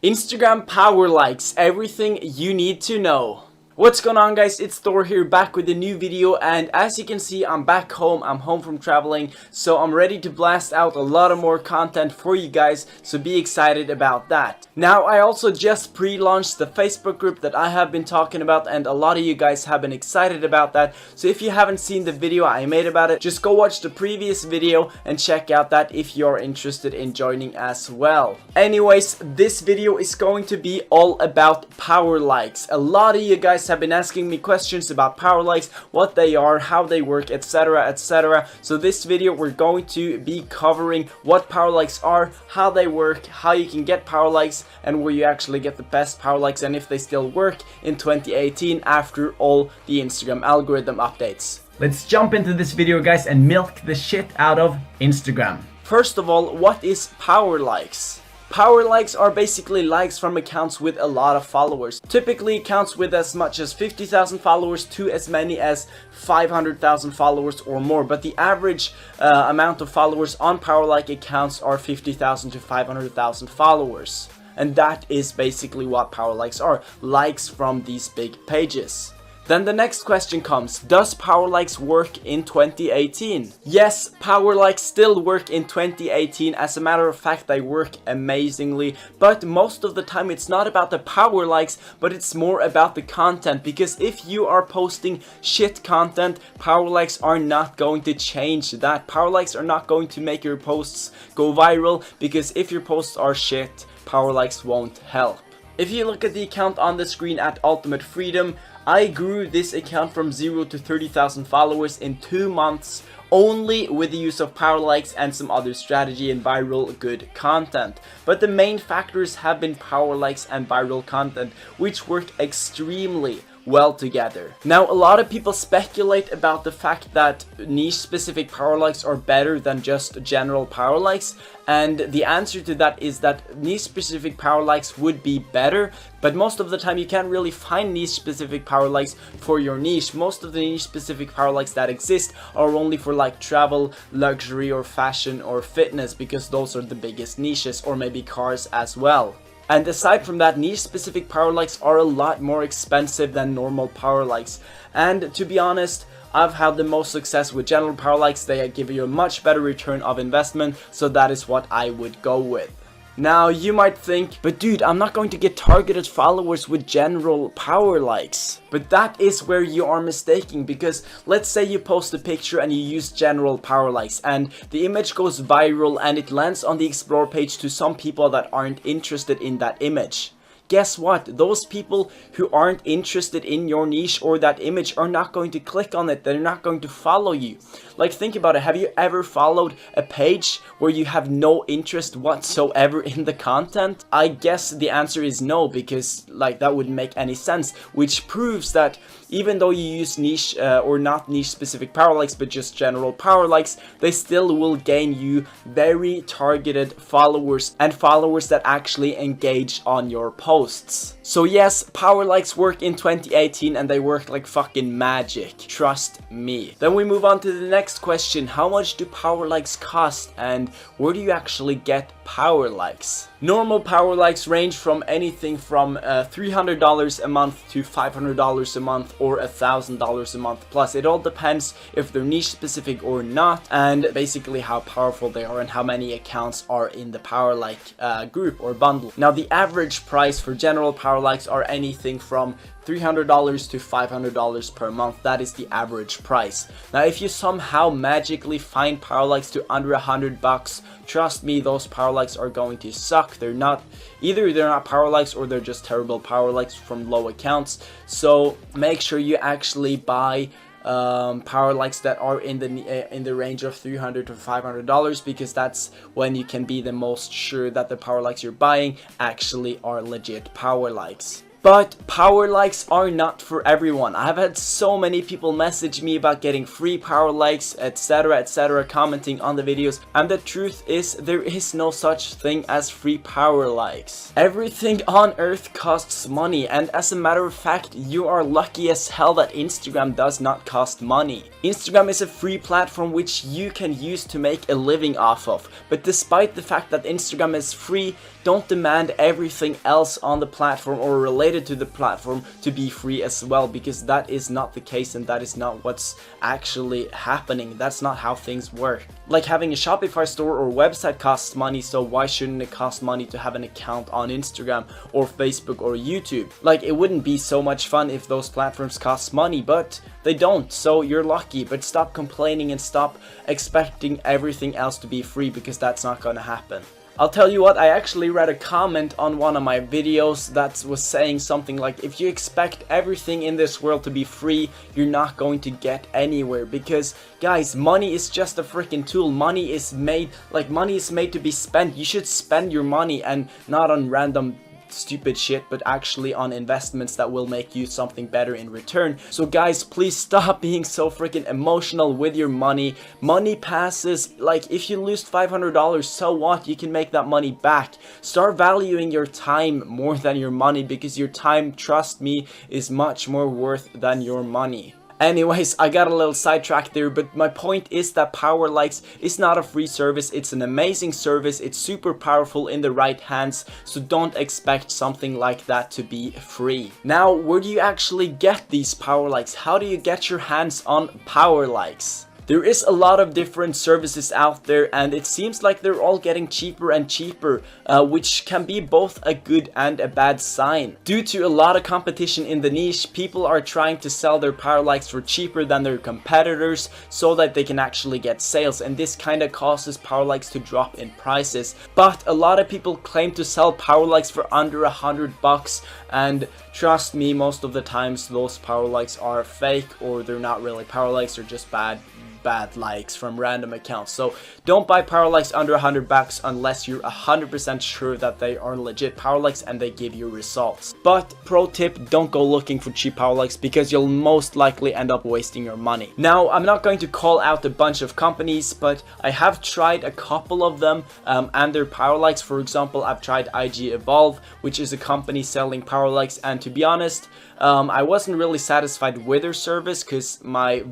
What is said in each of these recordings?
Instagram power likes, everything you need to know. What's going on, guys? It's Thor here, back with a new video, and as you can see, I'm back home. I'm home from traveling, so I'm ready to blast out a lot of more content for you guys, so be excited about that. Now, I also just pre-launched the Facebook group that I have been talking about, and a lot of you guys have been excited about that, so if you haven't seen the video I made about it, just go watch the previous video and check out that if you're interested in joining as well. Anyways, this video is going to be all about power likes. A lot of you guys have been asking me questions about power likes, what they are, how they work, etc, etc. So this video we're going to be covering what power likes are, how they work, how you can get power likes, and where you actually get the best power likes, and if they still work in 2018 after all the Instagram algorithm updates. Let's jump into this video, guys, and milk the shit out of Instagram. First of all, what is power likes? Power likes are basically likes from accounts with a lot of followers. Typically accounts with as much as 50,000 followers to as many as 500,000 followers or more. But the average amount of followers on power like accounts are 50,000 to 500,000 followers. And that is basically what power likes are. Likes from these big pages. Then the next question comes, does power likes work in 2018? Yes, power likes still work in 2018. As a matter of fact, they work amazingly, but most of the time it's not about the power likes, but it's more about the content, because if you are posting shit content, power likes are not going to change that. Power likes are not going to make your posts go viral, because if your posts are shit, power likes won't help. If you look at the account on the screen at Ultimate Freedom, I grew this account from 0 to 30,000 followers in 2 months, only with the use of power likes and some other strategy and viral good content. But the main factors have been power likes and viral content, which work extremely well together. Now, a lot of people speculate about the fact that niche specific power likes are better than just general power likes, and the answer to that is that niche specific power likes would be better, but most of the time you can't really find niche specific power likes for your niche. Most of the niche specific power likes that exist are only for like travel, luxury, or fashion or fitness, because those are the biggest niches, or maybe cars as well. And aside from that, niche specific power likes are a lot more expensive than normal power likes. And to be honest, I've had the most success with general power likes. They give you a much better return of investment, so that is what I would go with. Now, you might think, but dude, I'm not going to get targeted followers with general power likes. But that is where you are mistaken, because let's say you post a picture and you use general power likes, and the image goes viral and it lands on the explore page to some people that aren't interested in that image. Guess what? Those people who aren't interested in your niche or that image are not going to click on it. They're not going to follow you. Like, think about it. Have you ever followed a page where you have no interest whatsoever in the content? I guess the answer is no, because like that wouldn't make any sense, which proves that even though you use niche or not niche specific power likes, but just general power likes, they still will gain you very targeted followers, and followers that actually engage on your posts. So yes, power likes work in 2018, and they work like fucking magic. Trust me. Then we move on to the next question. How much do power likes cost, and where do you actually get power likes? Normal power likes range from anything from $300 a month to $500 a month, or $1,000 a month plus. It all depends if they're niche specific or not, and basically how powerful they are and how many accounts are in the power like group or bundle. Now, the average price for general power likes are anything from $300 to $500 per month. That is the average price. Now, if you somehow magically find power likes to under $100, trust me, those power likes are going to suck. They're not power likes, or they're just terrible power likes from low accounts. So make sure you actually buy power likes that are in the range of $300 to $500, because that's when you can be the most sure that the power likes you're buying actually are legit power likes. But power likes are not for everyone. I have had so many people message me about getting free power likes, etc, commenting on the videos, and the truth is, there is no such thing as free power likes. Everything on earth costs money, and as a matter of fact, you are lucky as hell that Instagram does not cost money. Instagram is a free platform which you can use to make a living off of, but despite the fact that Instagram is free, don't demand everything else on the platform or related to the platform to be free as well, because that is not the case and that is not what's actually happening. That's not how things work. Like, having a Shopify store or website costs money, so why shouldn't it cost money to have an account on Instagram or Facebook or YouTube? Like, it wouldn't be so much fun if those platforms cost money, but they don't, so you're lucky. But stop complaining and stop expecting everything else to be free, because that's not gonna happen. I'll tell you what, I actually read a comment on one of my videos that was saying something like, if you expect everything in this world to be free, you're not going to get anywhere. Because guys, money is just a freaking tool. Money is made to be spent. You should spend your money, and not on random stupid shit, but actually on investments that will make you something better in return. So guys, please stop being so freaking emotional with your money. Money passes. Like, if you lose $500, so what? You can make that money back. Start valuing your time more than your money, because your time, trust me, is much more worth than your money. Anyways, I got a little sidetracked there, but my point is that Powerlikes is not a free service. It's an amazing service. It's super powerful in the right hands, so don't expect something like that to be free. Now, where do you actually get these Powerlikes? How do you get your hands on Powerlikes? There is a lot of different services out there, and it seems like they're all getting cheaper and cheaper, which can be both a good and a bad sign. Due to a lot of competition in the niche, people are trying to sell their Powerlikes for cheaper than their competitors so that they can actually get sales, and this kind of causes Powerlikes to drop in prices. But a lot of people claim to sell Powerlikes for under $100, and trust me, most of the times those Powerlikes are fake, or they're not really Powerlikes, they're just bad likes from random accounts. So don't buy Powerlikes under $100 unless you're 100% sure that they are legit Powerlikes and they give you results. But pro tip, don't go looking for cheap Powerlikes, because you'll most likely end up wasting your money. Now, I'm not going to call out a bunch of companies, but I have tried a couple of them and their Powerlikes. For example, I've tried IG Evolve, which is a company selling Powerlikes, and to be honest, I wasn't really satisfied with their service, because I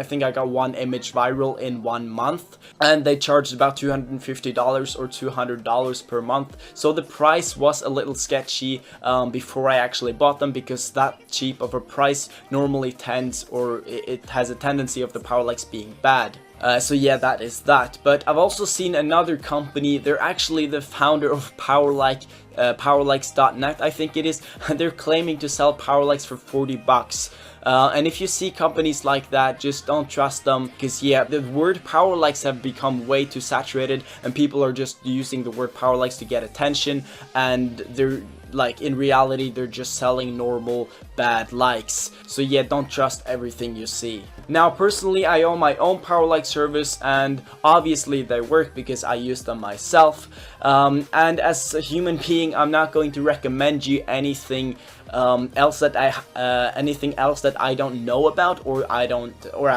think I got one image viral in 1 month, and they charged about $250 or $200 per month. So the price was a little sketchy before I actually bought them, because that cheap of a price normally it has a tendency of the Powerlikes being bad. So yeah, that is that. But I've also seen another company. They're actually the founder of Powerlikes.net, I think it is. They're claiming to sell Powerlikes for $40. And if you see companies like that, just don't trust them, because yeah, the word Powerlikes have become way too saturated, and people are just using the word Powerlikes to get attention, and they're like, in reality, they're just selling normal bad likes. So yeah, don't trust everything you see. Now, personally, I own my own Powerlike service, and obviously they work because I use them myself. And as a human being, I'm not going to recommend you anything else that I don't know about, or I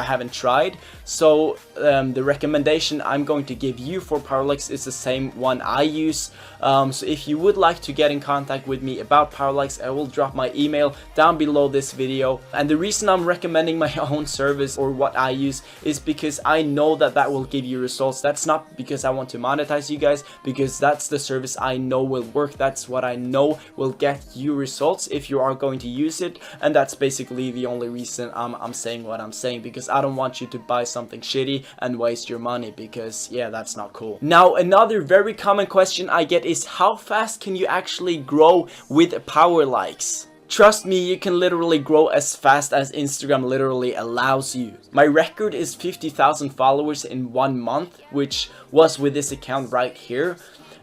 haven't tried. So the recommendation I'm going to give you for Powerlikes is the same one I use. So if you would like to get in contact with me about Powerlikes, I will drop my email down below this video. And the reason I'm recommending my own service, or what I use, is because I know that will give you results. That's not because I want to monetize you guys, because that's the service I know will work. That's what I know will get you results if you are going to use it. And that's basically the only reason I'm saying what I'm saying, because I don't want you to buy something shitty and waste your money, because yeah, that's not cool. Now, another very common question I get is, how fast can you actually grow with Powerlikes? Trust me, you can literally grow as fast as Instagram literally allows you. My record is 50,000 followers in 1 month, which was with this account right here.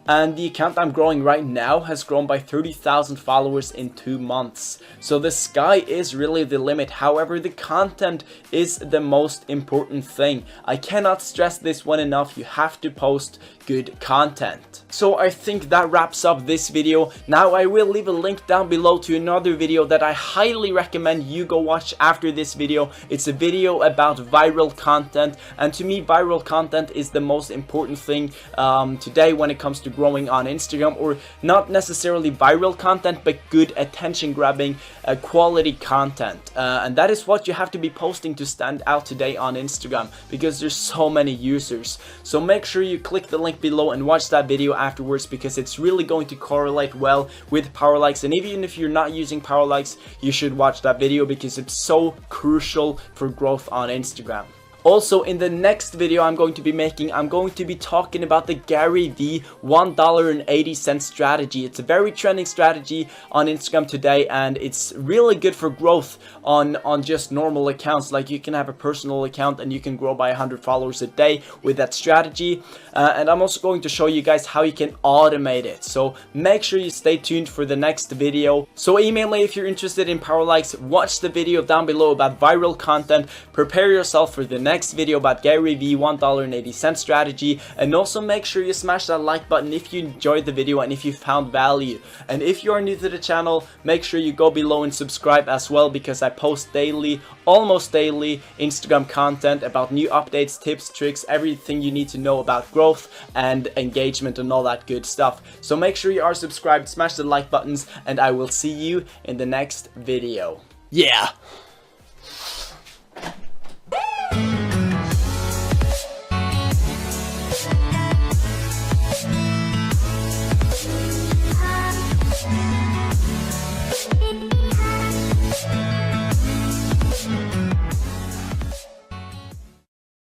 And the account I'm growing right now has grown by 30,000 followers in 2 months. So the sky is really the limit. However, the content is the most important thing. I cannot stress this one enough. You have to post good content. So I think that wraps up this video. Now I will leave a link down below to another video that I highly recommend you go watch after this video. It's a video about viral content, and to me, viral content is the most important thing today when it comes to growing on Instagram, or not necessarily viral content, but good attention grabbing quality content. And that is what you have to be posting to stand out today on Instagram, because there's so many users. So make sure you click the link below and watch that video afterwards, because it's really going to correlate well with Powerlikes. And even if you're not using Powerlikes, you should watch that video because it's so crucial for growth on Instagram. Also, in the next video I'm going to be making, I'm going to be talking about the Gary V $1.80 strategy. It's a very trending strategy on Instagram today, and it's really good for growth on just normal accounts. Like, you can have a personal account and you can grow by 100 followers a day with that strategy. And I'm also going to show you guys how you can automate it. So make sure you stay tuned for the next video. So email me if you're interested in Powerlikes. Watch the video down below about viral content. Prepare yourself for the next video about Gary V $1.80 strategy, and also make sure you smash that like button if you enjoyed the video and if you found value. And if you are new to the channel, make sure you go below and subscribe as well, because I post daily, almost daily, Instagram content about new updates, tips, tricks, everything you need to know about growth and engagement and all that good stuff. So make sure you are subscribed, smash the like buttons, and I will see you in the next video. Yeah!